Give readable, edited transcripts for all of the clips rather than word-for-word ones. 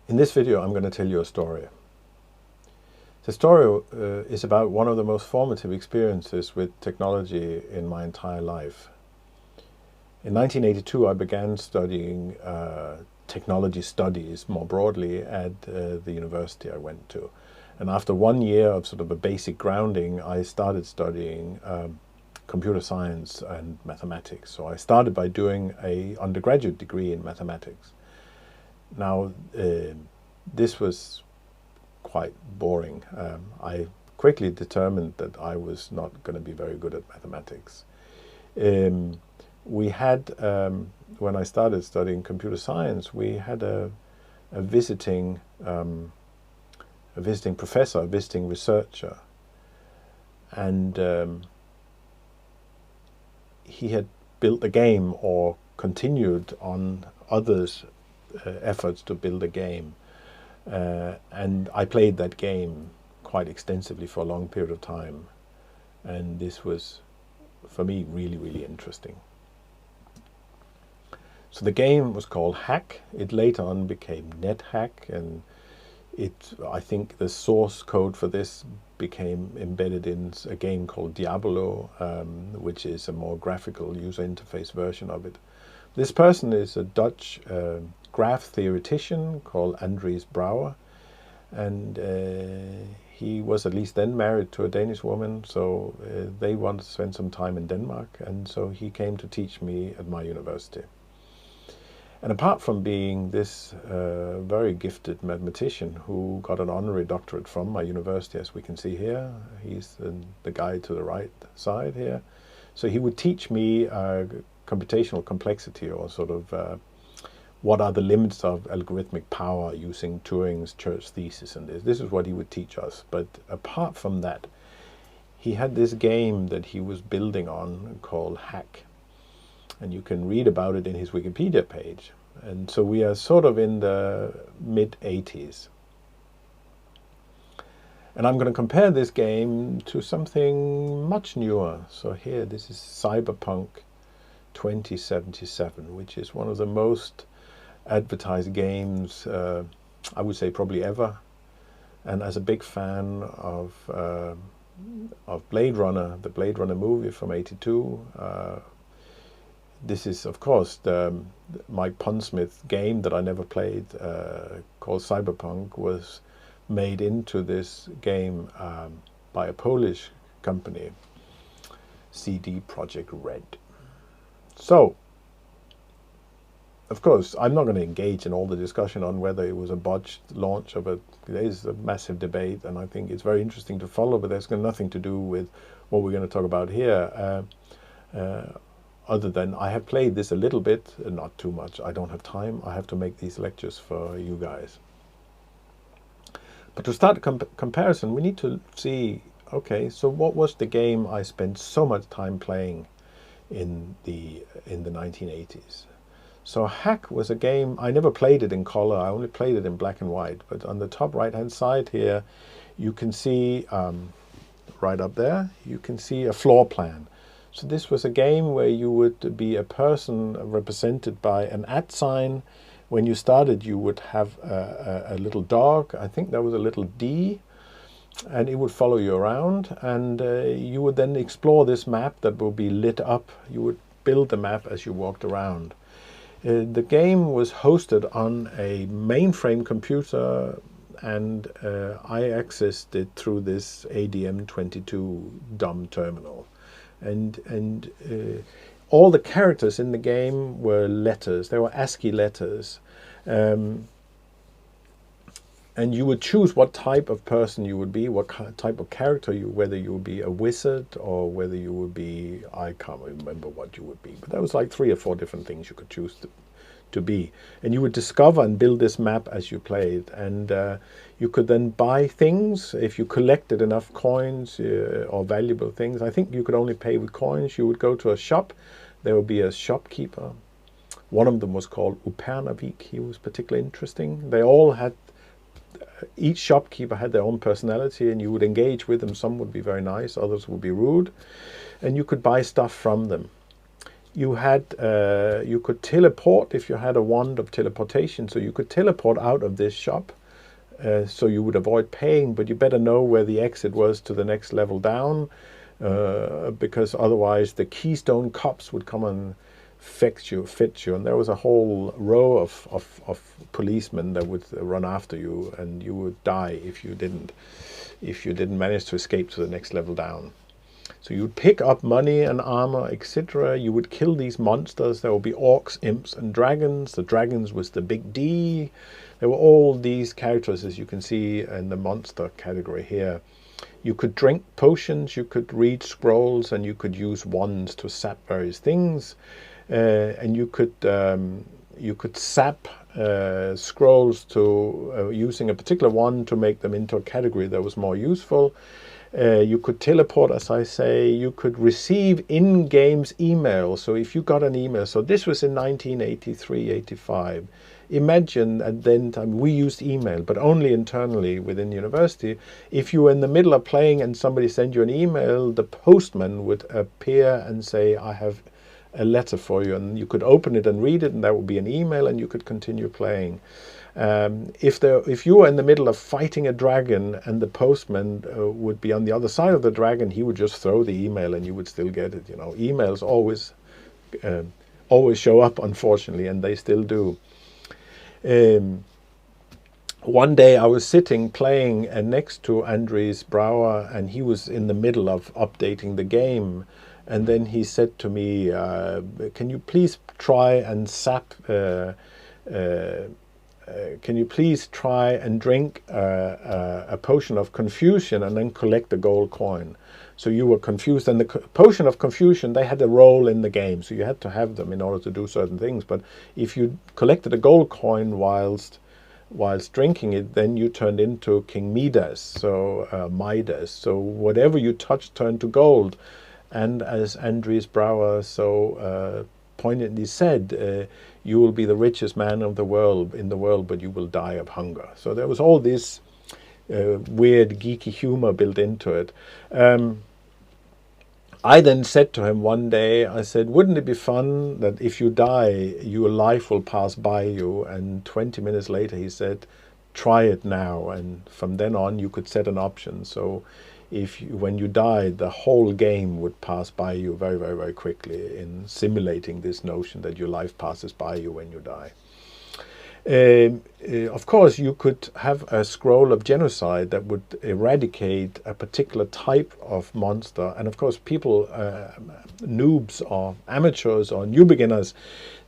In this video, I'm going to tell you a story. The story is about one of the most formative experiences with technology in my entire life. In 1982, I began studying technology studies more broadly at the university I went to. And after 1 year of sort of a basic grounding, I started studying computer science and mathematics. So I started by doing an undergraduate degree in mathematics. Now, this was quite boring. I quickly determined that I was not going to be very good at mathematics. We had, when I started studying computer science, we had a visiting professor, a visiting researcher, and he had built a game or continued on others' efforts to build a game. And I played that game quite extensively for a long period of time. And this was, for me, really, really interesting. So the game was called Hack. It later on became NetHack, and I think the source code for this became embedded in a game called Diablo, which is a more graphical user interface version of it. This person is a Dutch graph theoretician called Andries Brouwer, and he was at least then married to a Danish woman, so they wanted to spend some time in Denmark, and so he came to teach me at my university. And apart from being this very gifted mathematician who got an honorary doctorate from my university, as we can see here, he's the guy to the right side here, so he would teach me computational complexity, or sort of what are the limits of algorithmic power using Turing's church thesis, and this is what he would teach us. But apart from that, he had this game that he was building on called Hack, and you can read about it in his Wikipedia page. And so we are sort of in the mid-80s. And I'm going to compare this game to something much newer. So here, this is Cyberpunk1080, which is one of the most advertised games, I would say probably ever. And as a big fan of Blade Runner, the Blade Runner movie from '82, this is, of course, the Mike Pondsmith game that I never played, called Cyberpunk, was made into this game by a Polish company, CD Projekt Red. So, of course, I'm not going to engage in all the discussion on whether it was a botched launch of it. There is a massive debate, and I think it's very interesting to follow, but there's got nothing to do with what we're going to talk about here. Other than I have played this a little bit, not too much. I don't have time. I have to make these lectures for you guys. But to start a comparison, we need to see, okay, so what was the game I spent so much time playing in the 1980s? So Hack was a game, I never played it in color, I only played it in black and white. But on the top right-hand side here, you can see, right up there, you can see a floor plan. So this was a game where you would be a person represented by an @ sign. When you started, you would have a little dog. I think there was a little D, and it would follow you around. And you would then explore this map that will be lit up. You would build the map as you walked around. The game was hosted on a mainframe computer, and I accessed it through this ADM22 dumb terminal. And all the characters in the game were letters. They were ASCII letters. And you would choose what type of person you would be, what type of character whether you would be a wizard or whether you would be, I can't remember what you would be, but there was like 3 or 4 different things you could choose to be. And you would discover and build this map as you played. And you could then buy things if you collected enough coins or valuable things. I think you could only pay with coins. You would go to a shop. There would be a shopkeeper. One of them was called Upernavik. He was particularly interesting. They all had, each shopkeeper had their own personality, and you would engage with them. Some would be very nice, others would be rude, and you could buy stuff from them. You had you could teleport if you had a wand of teleportation, so you could teleport out of this shop. So you would avoid paying, but you better know where the exit was to the next level down, because otherwise the Keystone cops would come and fetch you. And there was a whole row of policemen that would run after you, and you would die if you didn't manage to escape to the next level down. So you would pick up money and armor, etc. You would kill these monsters. There would be orcs, imps, and dragons. The dragons was the big D. There were all these characters, as you can see in the monster category here. You could drink potions, you could read scrolls, and you could use wands to sap various things. And you could sap scrolls to using a particular wand to make them into a category that was more useful. You could teleport, as I say. You could receive in-games email. So if you got an email, so this was in 1983, 85. Imagine at then time we used email, but only internally within university. If you were in the middle of playing and somebody sent you an email, the postman would appear and say, I have a letter for you, and you could open it and read it, and that would be an email, and you could continue playing. If you were in the middle of fighting a dragon and the postman would be on the other side of the dragon, he would just throw the email and you would still get it. You know, emails always show up, unfortunately, and they still do. One day I was sitting playing next to Andries Brouwer, and he was in the middle of updating the game. And then he said to me, can you please try and can you please try and drink a potion of confusion and then collect the gold coin? So you were confused, and the potion of confusion, they had a role in the game, so you had to have them in order to do certain things. But if you collected a gold coin whilst drinking it, then you turned into King Midas, so Midas. So whatever you touched turned to gold. And as Andries Brouwer so poignantly said, you will be the richest man of the world in the world, but you will die of hunger. So there was all this weird geeky humor built into it. I then said to him one day, I said, wouldn't it be fun that if you die, your life will pass by you? And 20 minutes later he said, try it now. And from then on you could set an option. So when you died, the whole game would pass by you very, very, very quickly, in simulating this notion that your life passes by you when you die. Of course, you could have a scroll of genocide that would eradicate a particular type of monster. And of course, people, noobs or amateurs or new beginners,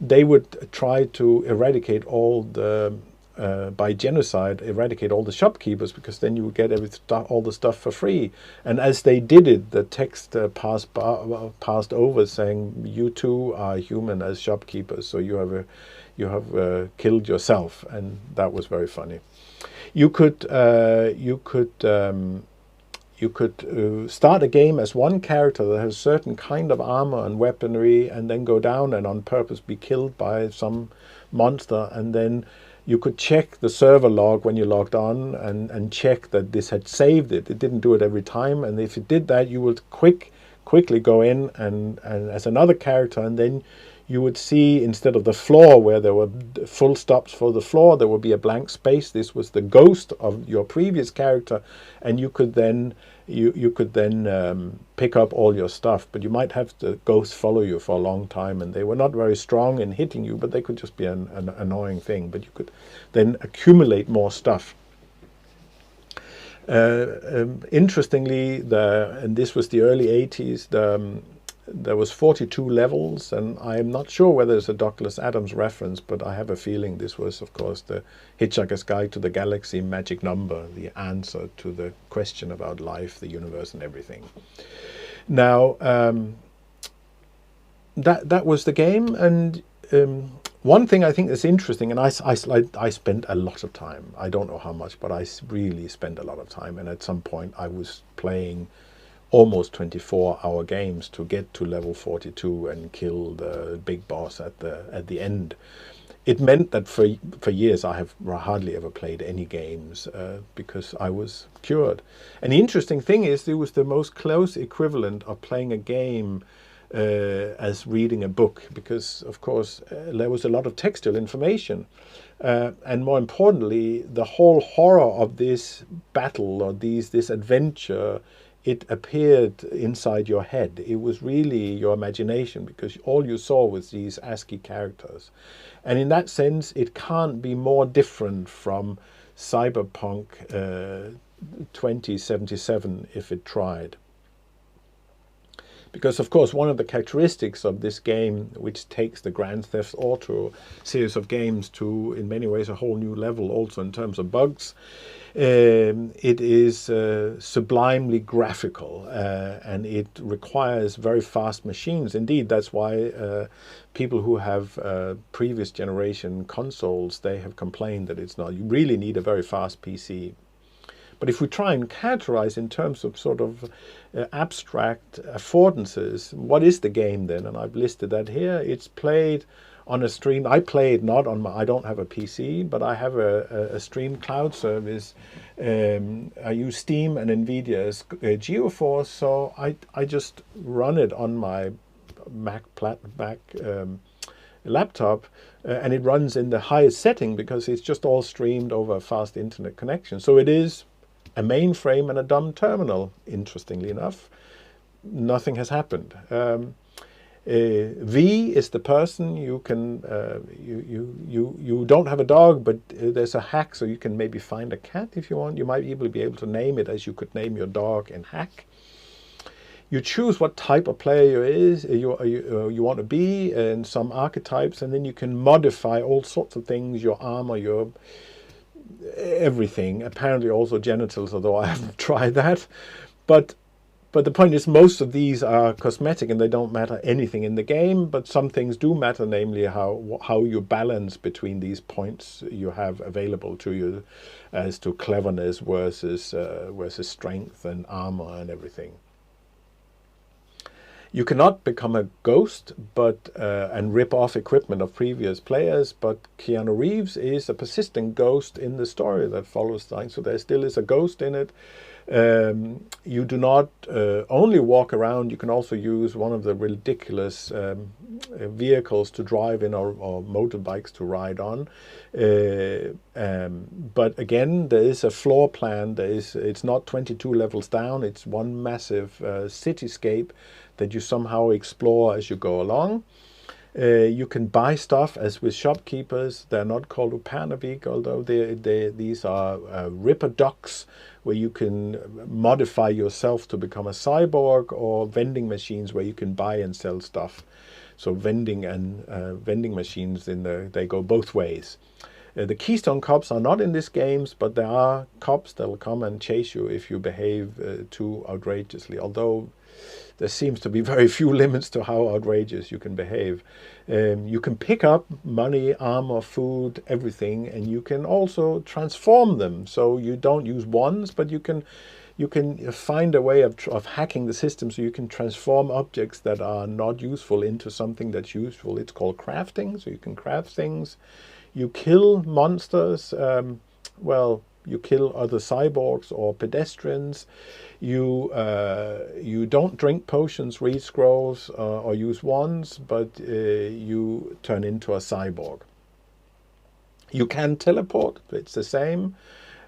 they would try to eradicate all the by genocide, eradicate all the shopkeepers, because then you would get all the stuff for free. And as they did it, the text passed over saying, "You too are human as shopkeepers, so you have killed yourself," and that was very funny. You could start a game as one character that has a certain kind of armor and weaponry, and then go down and on purpose be killed by some monster, and then you could check the server log when you logged on and check that this had saved it. It didn't do it every time, and if it did that, you would quickly go in and as another character, and then you would see, instead of the floor where there were full stops for the floor, there would be a blank space. This was the ghost of your previous character, and you could then pick up all your stuff. But you might have the ghost follow you for a long time, and they were not very strong in hitting you, but they could just be an annoying thing. But you could then accumulate more stuff. Interestingly, and this was the early 80s, there was 42 levels, and I am not sure whether it's a Douglas Adams reference, but I have a feeling this was, of course, the Hitchhiker's Guide to the Galaxy magic number, the answer to the question about life, the universe, and everything. Now, that was the game, and one thing I think that's interesting, and I spent a lot of time, I don't know how much, but I really spent a lot of time, and at some point I was playing almost 24-hour games to get to level 42 and kill the big boss at the end. It meant that for years I have hardly ever played any games because I was cured. And the interesting thing is, it was the most close equivalent of playing a game as reading a book, because of course there was a lot of textual information. And more importantly, the whole horror of this battle or this adventure, it appeared inside your head. It was really your imagination, because all you saw was these ASCII characters. And in that sense, it can't be more different from Cyberpunk 2077 if it tried. Because, of course, one of the characteristics of this game, which takes the Grand Theft Auto series of games to, in many ways, a whole new level, also in terms of bugs, it is sublimely graphical, and it requires very fast machines. Indeed, that's why people who have previous generation consoles, they have complained that it's not. You really need a very fast PC. But if we try and characterize in terms of sort of abstract affordances, what is the game then? And I've listed that here. It's played on a stream. I play it not on my, I don't have a PC, but I have a stream cloud service. I use Steam and NVIDIA's GeoForce, so I just run it on my Mac laptop, and it runs in the highest setting because it's just all streamed over a fast internet connection. So it is a mainframe and a dumb terminal, interestingly enough. Nothing has happened. V is the person. You can you don't have a dog, but there's a hack, so you can maybe find a cat if you want. You might be able to name it as you could name your dog in Hack. You choose what type of player you want to be, and some archetypes, and then you can modify all sorts of things, your armor, your everything, apparently also genitals, although I haven't tried that. But the point is, most of these are cosmetic and they don't matter anything in the game, but some things do matter, namely how you balance between these points you have available to you as to cleverness versus strength and armor and everything. You cannot become a ghost and rip off equipment of previous players, but Keanu Reeves is a persistent ghost in the story that follows things, so there still is a ghost in it. You do not only walk around, you can also use one of the ridiculous vehicles to drive in, or motorbikes to ride on. But again, there is a floor plan. It's not 22 levels down, it's one massive cityscape that you somehow explore as you go along. You can buy stuff as with shopkeepers. They're not called Upernavik, although these are ripper ducks, where you can modify yourself to become a cyborg, or vending machines where you can buy and sell stuff. So vending and vending machines, they go both ways. The Keystone Cops are not in these games, but there are cops that will come and chase you if you behave too outrageously, although there seems to be very few limits to how outrageous you can behave. You can pick up money, armor, food, everything, and you can also transform them. So you don't use wands, but you can find a way of hacking the system, so you can transform objects that are not useful into something that's useful. It's called crafting, so you can craft things. You kill monsters. You kill other cyborgs or pedestrians. You don't drink potions, read scrolls, or use wands, but you turn into a cyborg. You can teleport, it's the same,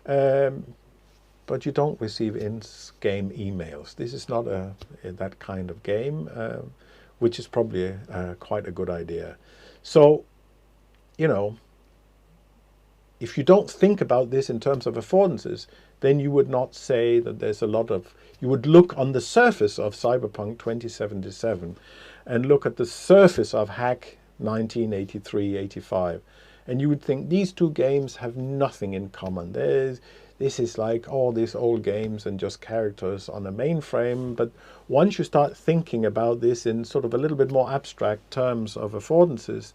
but you don't receive in-game emails. This is not that kind of game, which is probably quite a good idea. So, you know, if you don't think about this in terms of affordances, then you would not say that there's a lot of... You would look on the surface of Cyberpunk 2077 and look at the surface of Hack 1983-85, and you would think these two games have nothing in common. This is like all these old games and just characters on a mainframe. But once you start thinking about this in sort of a little bit more abstract terms of affordances,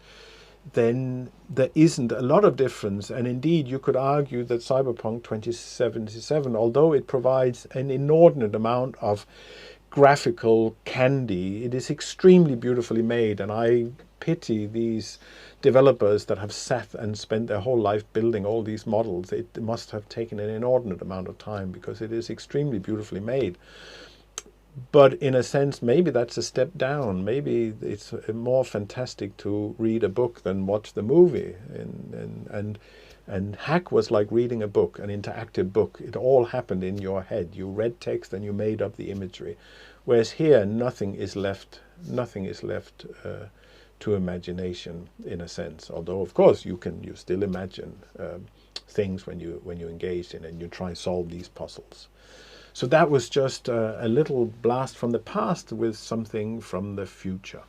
then there isn't a lot of difference. And indeed, you could argue that Cyberpunk 2077, although it provides an inordinate amount of graphical candy, it is extremely beautifully made. And I pity these developers that have sat and spent their whole life building all these models. It must have taken an inordinate amount of time, because it is extremely beautifully made. But in a sense, maybe that's a step down. Maybe it's more fantastic to read a book than watch the movie. And Hack was like reading a book, an interactive book. It all happened in your head. You read text and you made up the imagery. Whereas here, nothing is left. Nothing is left to imagination, in a sense. Although, of course, you still imagine things when you engage in it and you try and solve these puzzles. So that was just a little blast from the past with something from the future.